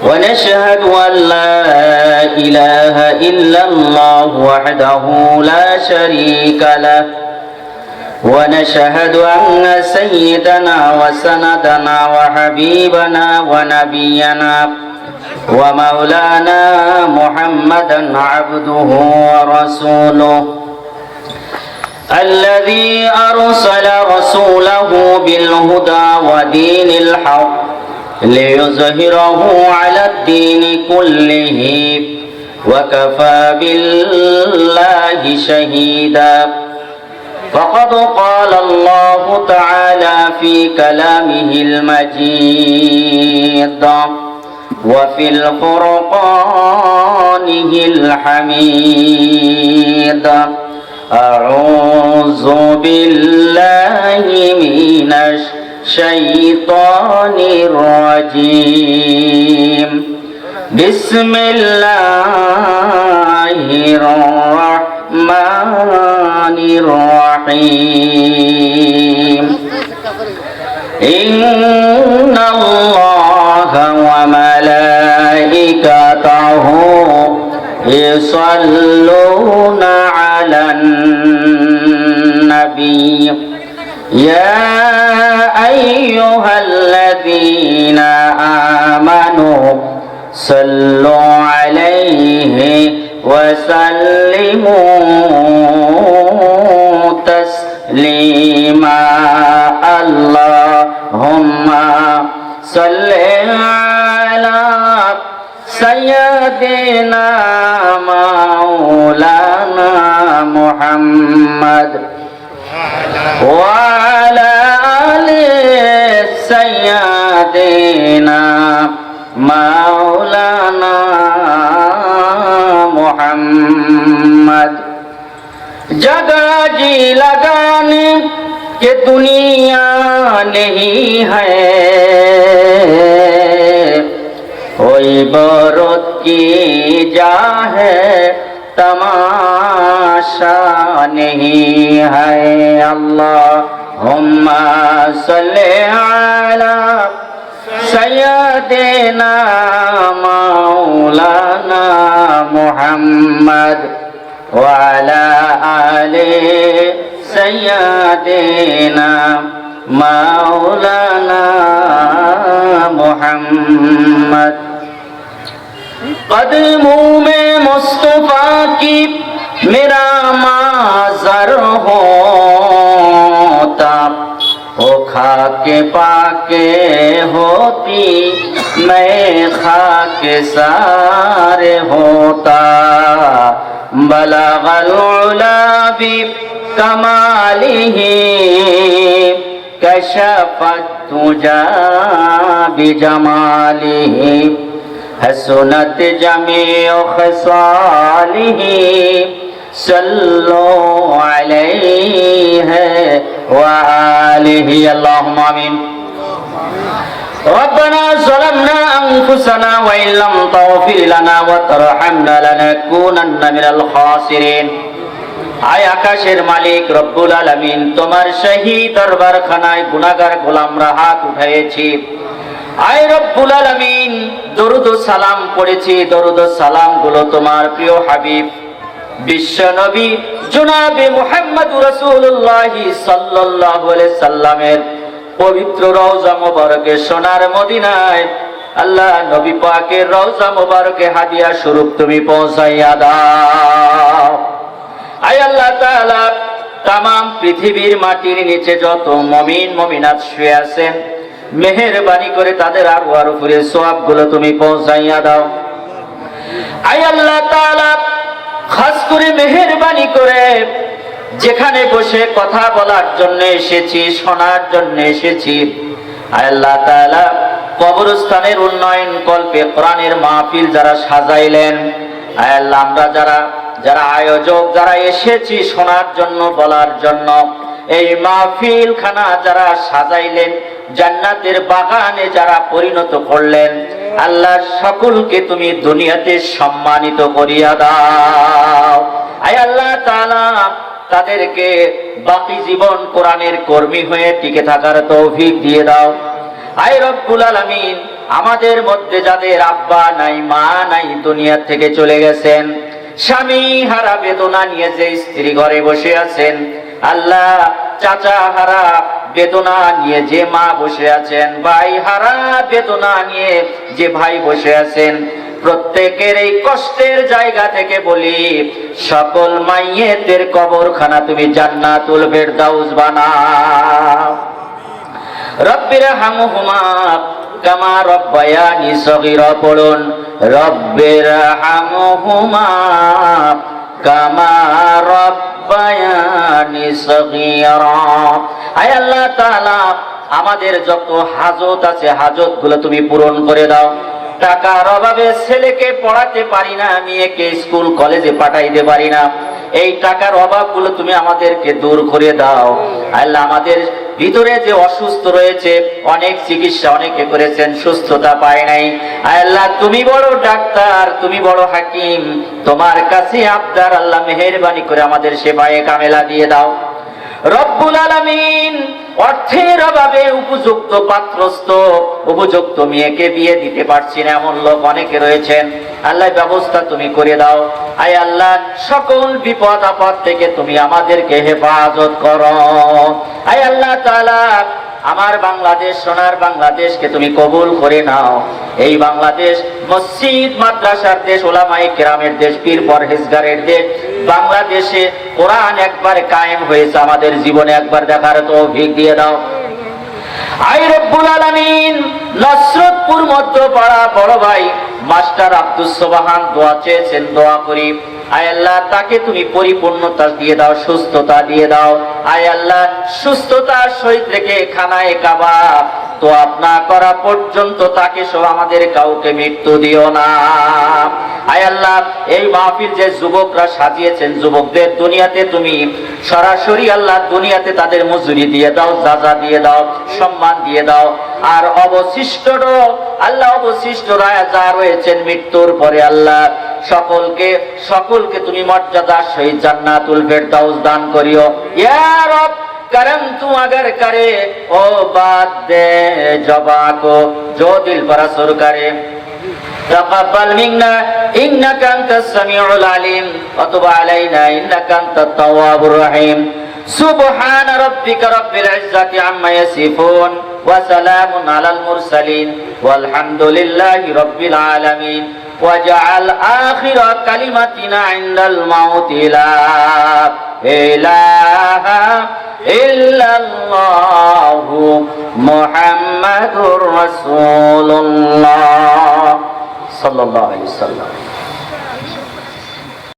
ونشهد أن لا إله إلا الله وحده لا شريك له ونشهد أن سيدنا وسندنا وحبيبنا ونبينا ومولانا محمدا عبده ورسوله الذي أرسل رسوله بالهدى ودين الحق ليظهره على الدين كله وكفى بالله شهيدا فقد قال الله تعالى في كلامه المجيد وفي الفرقانه الحميد أعوذ بالله من الشيطان الرجيم بسم الله الرحمن الرحيم إن الله وملائكته يصلون على النبي يا أيها الذين آمنوا صلوا عليه وسلموا تسليما اللهم صل على سيدنا مولانا محمد وعلى آل سيدنا مولانا محمد जगह जी लगाने के दुनिया नहीं है कोई बरत की जा है तमाशा नहीं है अल्लाहुम्मा सल्ली अला सय्यदिना मौलाना मुहम्मद وعلى آل سيدنا مولانا محمد قدموں میں مصطفیٰ کی میرا معذر ہوتا وہ خاک پاکے ہوتی میں خاک سار ہوتا بلغ العلا بكماله كشف الدجى بجماله حسنت جميع خصاله صلوا عليه وآله اللهم آمين ربنا ظلمنا أنفسنا وإن لم تغفر لنا وترحمنا لنكونن من الخاسرين আয় আকাশের মালিক রব্বুল আলামিন তোমার শাহী দরবারখানায় গুনাহগার গোলামরা হাত উঠাইছি আয় রব্বুল আলামিন দরুদ ও সালাম পড়েছি দরুদ ও সালাম গুলো তোমার প্রিয় হাবিব বিশ্ব নবী জনাবে মুহাম্মদুর রাসূলুল্লাহ সাল্লাল্লাহু আলাইহি সাল্লামের পবিত্র রওজা মোবারকে সোনার মদিনায় আল্লাহ নবী পাকের রওজা মোবারকে হাদিয়া স্বরূপ তুমি পৌঁছাইয়া দাও আয় আল্লাহ তাআলা तमाम পৃথিবীর মাটির নিচে যত মুমিন মুমিনাত শুয়ে আছেন মেহেরবানি করে তাদের আরওয়ার উপরে সওয়াবগুলো তুমি পৌঁছাইয়া দাও আয় আল্লাহ তাআলা খাস করে মেহেরবানি করে যেখানে বসে কথা বলার জন্য এসেছি শোনার জন্য এসেছি আয় আল্লাহ তাআলা কবরস্থানের উন্নয়ন কল্পে কোরআনের মাহফিল যারা সাজাইলেন আয় আল্লাহ আমরা যারা আয়োজক যারা এসেছি শোনার জন্য বলার জন্য এই মাহফিল খানা যারা সাজাইলেন জান্নাতের বাগানে যারা পরিণত করলেন আল্লাহ সকলকে তুমি দুনিয়াতে সম্মানিত করিয়া দাও আয় আল্লাহ তাআলা তাদেরকে বাকি জীবন কোরআনের কর্মী হয়ে টিকে থাকার তৌফিক দিয়ে দাও আয় রব্বুল আলামিন আমাদের মধ্যে যাদের আব্বা নাই মা নাই দুনিয়া থেকে চলে গেছেন, স্বামী হারা বেদনা নিয়ে যে স্ত্রী ঘরে বসে আছেন, আল্লাহ চাচা হারা বেদনা নিয়ে যে মা বসে আছেন, ভাই হারা বেদনা নিয়ে যে ভাই বসে আছেন, প্রত্যেকের এই কষ্টের জায়গা থেকে বলি, সকল মাইয়েদের কবরখানা তুমি জান্নাতুল ফেরদাউস বানাও। রব্বির হামহুমা কামা রব্বায়ানি সগীরা পড়ুন, রব্বির হামহুমা কামা রব্বায়ানি সগীরা। আয় আল্লাহ তাআলা, আমাদের যত হাজত আছে হাজত গুলো তুমি পূরণ করে দাও। টাকার অভাবে ছেলেকে পড়াতে পারি না, মেয়েকে স্কুল কলেজে পাঠাইতে পারি না, এই টাকার অভাবগুলো তুমি আমাদেরকে দূর করে দাও। আল্লাহ, আমাদের ভিতরে যে অসুস্থ রয়েছে, অনেক চিকিৎসা অনেকে করেছেন, সুস্থতা পায় নাই। আল্লাহ, তুমি বড় ডাক্তার, তুমি বড় হাকিম, তোমার কাছে আবদার, আল্লাহ মেহেরবানি করে আমাদের সেবায়ে কামেলা দিয়ে দাও। রব্বুল আলামিন, অর্থের অভাবে উপযুক্ত পাত্রস্থ উপযুক্ত মেয়েকে বিয়ে দিতে পারছি না এমন লোক অনেকে রয়েছেন, আল্লাহ ব্যবস্থা তুমি করে দাও। আয় আল্লাহ, সকল বিপদ আপদ থেকে তুমি আমাদেরকে হেফাজত করো। আয় আল্লাহ তাআলা, আমার বাংলাদেশ, সোনার বাংলাদেশকে তুমি কবুল করে নাও। এই বাংলাদেশ মসজিদ মাদ্রাসার দেশ, ওলামায়ে কেরামের দেশ, পীর পরহেজগারের দেশ। বাংলাদেশে কোরআন একবার কায়েম হয়েছে, আমাদের জীবনে একবার দেখার তৌফিক দিয়ে দাও। আই রব্বুল আলামিন, নসরতপুর মধ্যপাড়া বড় ভাই মাস্টার আব্দুস সোবহান দোয়া চেয়েছেন, দোয়া করি। আয় আল্লাহ, তাকে তুমি পরিপূর্ণতা দিয়ে দাও, সুস্থতা দিয়ে দাও। আয় আল্লাহ, সুস্থতার সহিত রেখে খানায়ে কাবা তো আপনা করা পর্যন্ত তাকে সহ আমাদের কাউকে মৃত্যু দিও না। আয় আল্লাহ, এই মাহফিল যে যুবকরা সাজিয়েছেন, যুবকদের দুনিয়াতে তুমি সরাসরি আল্লাহ দুনিয়াতে তাদের মজুরি দিয়ে দাও, যাজা দিয়ে দাও, সম্মান দিয়ে দাও। আর অবশিষ্ট আল্লাহ, অবশিষ্টরা যা রয়েছেন মৃত্যুর পরে আল্লাহ, সকলকে তুমি মর্যাদার সহিত জান্নাতুল ফেরদাউস দান করিও। ইয়া রব, करम तू अगर करे ओ बात दे जबा को, जो दिल पर असर करे। तक़ब्बल मिन्ना इन्नका अंतस समीउल अलीम व तुब अलैना इन्नका अंतत तव्वाबुर रहीम। सुब्हान रब्बिका रब्बिल इज्जति अम्मा यसिफून व सलामुन अलल मुरसलीन वल्हम्दुलिल्लाहि रब्बिल आलमीन। वजअल आखिर कलिमतिना इंदल मौत ला इलाहा इल्लल्लाहु मुहम्मदुर रसूलुल्लाह सल्लल्लाहु अलैहि वसल्लम।